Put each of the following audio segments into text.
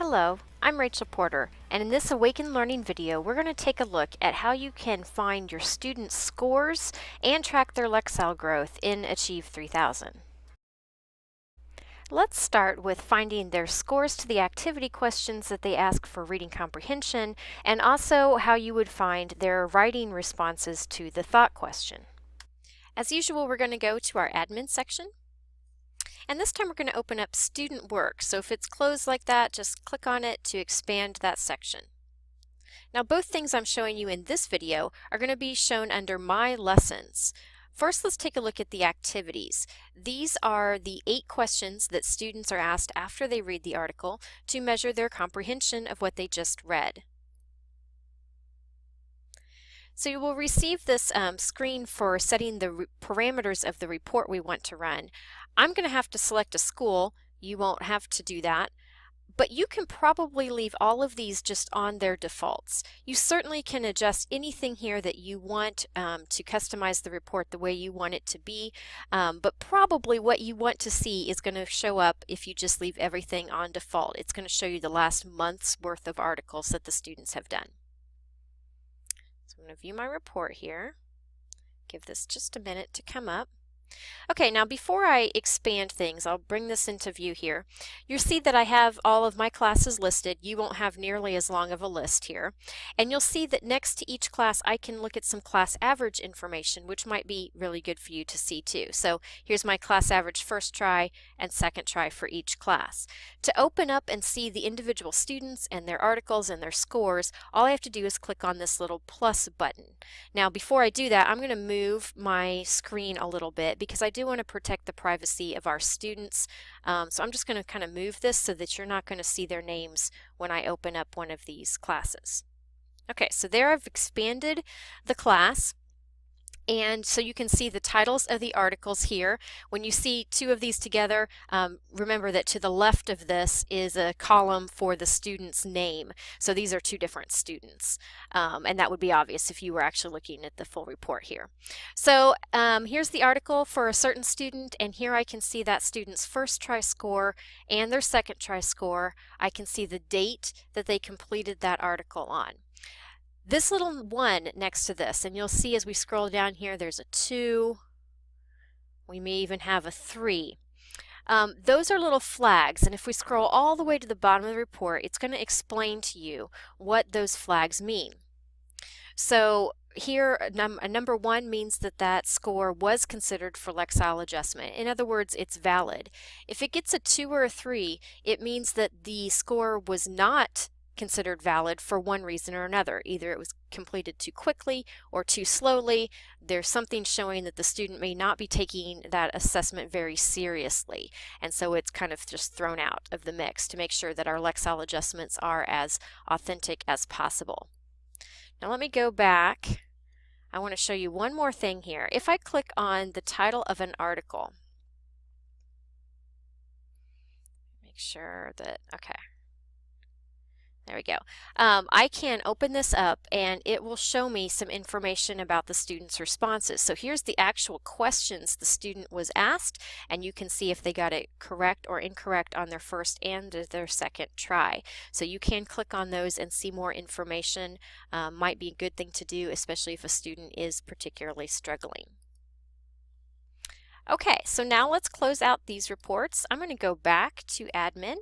Hello, I'm Rachel Porter, and in this Awaken Learning video, we're going to take a look at how you can find your students' scores and track their Lexile growth in Achieve3000. Let's start with finding their scores to the activity questions that they ask for reading comprehension, and also how you would find their writing responses to the thought question. As usual, we're going to go to our admin section. And this time we're going to open up student work. So if it's closed like that, just click on it to expand that section. Now both things I'm showing you in this video are going to be shown under My Lessons. First, let's take a look at the activities. These are the 8 questions that students are asked after they read the article to measure their comprehension of what they just read. So you will receive this screen for setting the parameters of the report we want to run. I'm going to have to select a school. You won't have to do that, but you can probably leave all of these just on their defaults. You certainly can adjust anything here that you want to customize the report the way you want it to be, but probably what you want to see is going to show up if you just leave everything on default. It's going to show you the last month's worth of articles that the students have done. So I'm going to view my report here. Give this just a minute to come up. Okay, now before I expand things, I'll bring this into view here. You'll see that I have all of my classes listed. You won't have nearly as long of a list here. And you'll see that next to each class I can look at some class average information, which might be really good for you to see too. So here's my class average first try and second try for each class. To open up and see the individual students and their articles and their scores, all I have to do is click on this little plus button. Now before I do that, I'm going to move my screen a little bit because I do want to protect the privacy of our students. So I'm just going to kind of move this so that you're not going to see their names when I open up one of these classes. Okay, so there I've expanded the class. And so you can see the titles of the articles here. When you see 2 of these together, remember that to the left of this is a column for the student's name. So these are 2 different students. And that would be obvious if you were actually looking at the full report here. So here's the article for a certain student, and here I can see that student's first try score and their second try score. I can see the date that they completed that article on. This little 1 next to this, and you'll see as we scroll down here, there's a 2. We may even have a 3. Those are little flags, and if we scroll all the way to the bottom of the report, it's going to explain to you what those flags mean. So here, number 1 means that that score was considered for Lexile adjustment. In other words, it's valid. If it gets a 2 or a 3, it means that the score was not considered valid for one reason or another. Either it was completed too quickly or too slowly. There's something showing that the student may not be taking that assessment very seriously, and so it's kind of just thrown out of the mix to make sure that our Lexile adjustments are as authentic as possible. Now let me go back. I want to show you one more thing here. If I click on the title of an article, make sure that, okay. There we go. I can open this up and it will show me some information about the student's responses. So here's the actual questions the student was asked, and you can see if they got it correct or incorrect on their first and their second try. So you can click on those and see more information. Might be a good thing to do, especially if a student is particularly struggling. Okay, so now let's close out these reports. I'm going to go back to admin,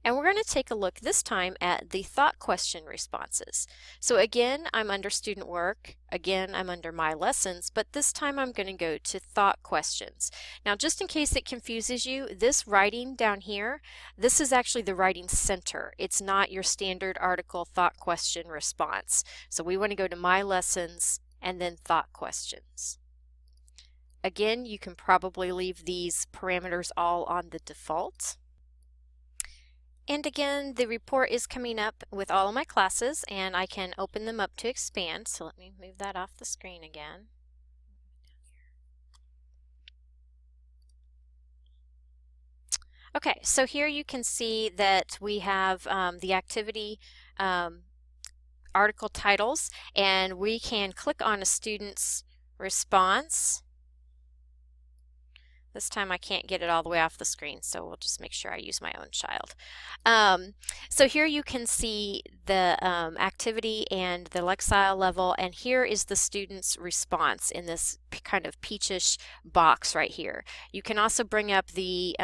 and we're going to take a look this time at the thought question responses. So again, I'm under student work. Again, I'm under My Lessons, but this time I'm going to go to thought questions. Now, just in case it confuses you, this writing down here, this is actually the writing center. It's not your standard article thought question response. So we want to go to My Lessons and then thought questions. Again, you can probably leave these parameters all on the default. And again, the report is coming up with all of my classes, and I can open them up to expand. So let me move that off the screen again. Okay, so here you can see that we have the activity article titles, and we can click on a student's response. This time I can't get it all the way off the screen, so we'll just make sure I use my own child. So here you can see the activity and the Lexile level, and here is the student's response in this kind of peachish box right here. You can also bring up the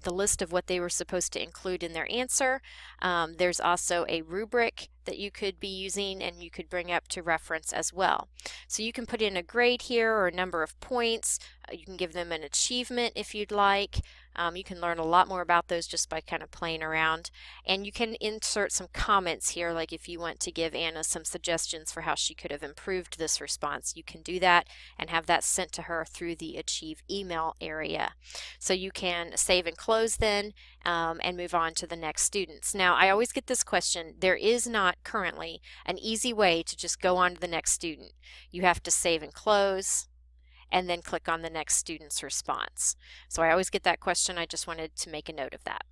list of what they were supposed to include in their answer. There's also a rubric that you could be using and you could bring up to reference as well. So you can put in a grade here or a number of points. You can give them an achievement if you'd like. You can learn a lot more about those just by kind of playing around. And you can insert some comments here, like if you want to give Anna some suggestions for how she could have improved this response, you can do that and have that sent to her through the Achieve email area. So you can save and close then and move on to the next students. Now, I always get this question. There is not currently an easy way to just go on to the next student. You have to save and close and then click on the next student's response. So I always get that question. I just wanted to make a note of that.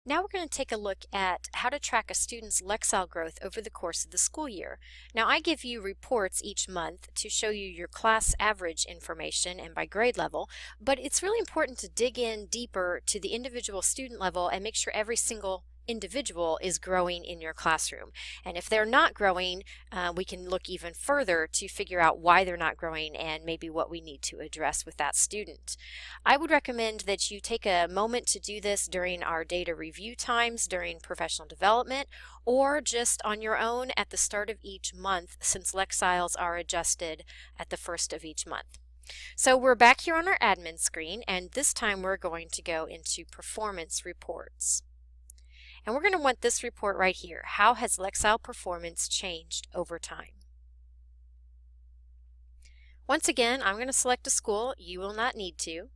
Now we're going to take a look at how to track a student's Lexile growth over the course of the school year. Now I give you reports each month to show you your class average information and by grade level, but it's really important to dig in deeper to the individual student level and make sure every single individual is growing in your classroom. And if they're not growing, we can look even further to figure out why they're not growing and maybe what we need to address with that student. I would recommend that you take a moment to do this during our data review times during professional development, or just on your own at the start of each month, since Lexiles are adjusted at the first of each month. So we're back here on our admin screen, and this time we're going to go into performance reports. And we're going to want this report right here. How has Lexile performance changed over time? Once again, I'm going to select a school. You will not need to.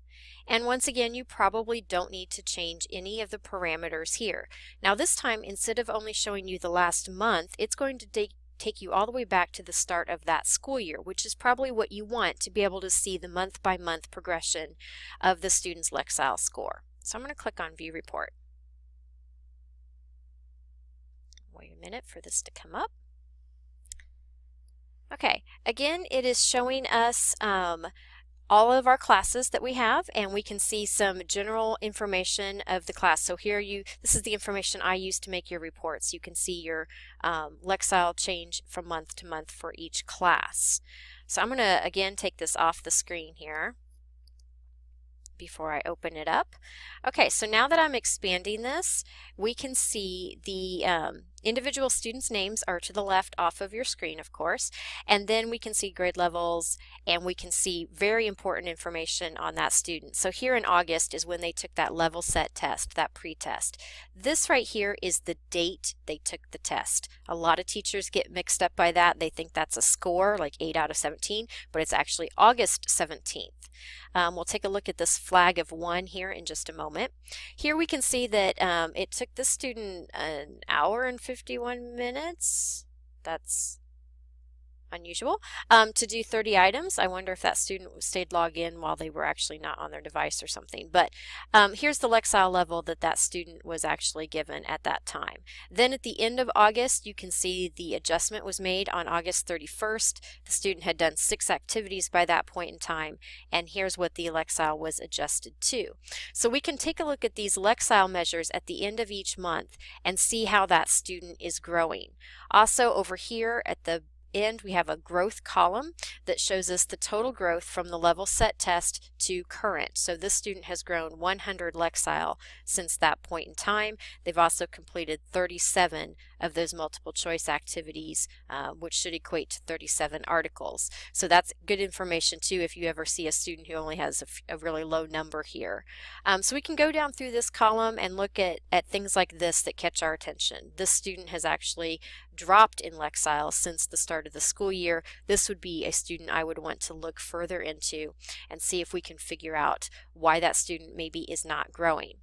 And once again, you probably don't need to change any of the parameters here. Now this time, instead of only showing you the last month, it's going to take you all the way back to the start of that school year, which is probably what you want to be able to see the month-by-month progression of the student's Lexile score. So I'm going to click on View Report. Wait a minute for this to come up. Okay, again, it is showing us all of our classes that we have, and we can see some general information of the class. So here this is the information I use to make your reports. You can see your Lexile change from month to month for each class. So I'm going to again take this off the screen here before I open it up. Okay, so now that I'm expanding this, we can see the individual students' names are to the left off of your screen, of course, and then we can see grade levels, and we can see very important information on that student. So here in August is when they took that level set test, that pre-test. This right here is the date they took the test. A lot of teachers get mixed up by that. They think that's a score, like 8 out of 17, but it's actually August 17th. We'll take a look at this flag of 1 here in just a moment. Here we can see that it took this student an hour and 51 minutes. That's unusual. To do 30 items. I wonder if that student stayed logged in while they were actually not on their device or something. But here's the Lexile level that student was actually given at that time. Then at the end of August, you can see the adjustment was made on August 31st. The student had done 6 activities by that point in time, and here's what the Lexile was adjusted to. So we can take a look at these Lexile measures at the end of each month and see how that student is growing. Also over here at the end, we have a growth column that shows us the total growth from the level set test to current. So this student has grown 100 Lexile since that point in time. They've also completed 37 of those multiple choice activities, which should equate to 37 articles. So that's good information too if you ever see a student who only has a really low number here. So we can go down through this column and look at things like this that catch our attention. This student has actually dropped in Lexile since the start of the school year. This would be a student I would want to look further into and see if we can figure out why that student maybe is not growing.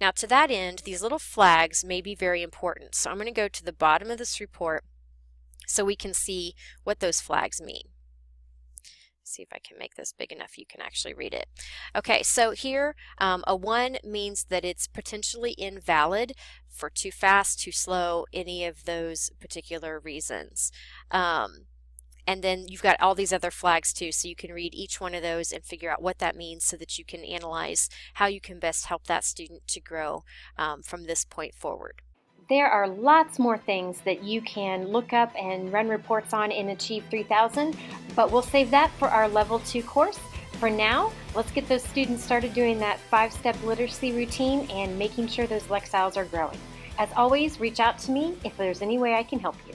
Now to that end, these little flags may be very important. So I'm going to go to the bottom of this report so we can see what those flags mean. See if I can make this big enough you can actually read it. Okay, so here a 1 means that it's potentially invalid for too fast, too slow, any of those particular reasons. And then you've got all these other flags too, so you can read each one of those and figure out what that means so that you can analyze how you can best help that student to grow from this point forward. There are lots more things that you can look up and run reports on in Achieve 3000, but we'll save that for our Level 2 course. For now, let's get those students started doing that 5-step literacy routine and making sure those Lexiles are growing. As always, reach out to me if there's any way I can help you.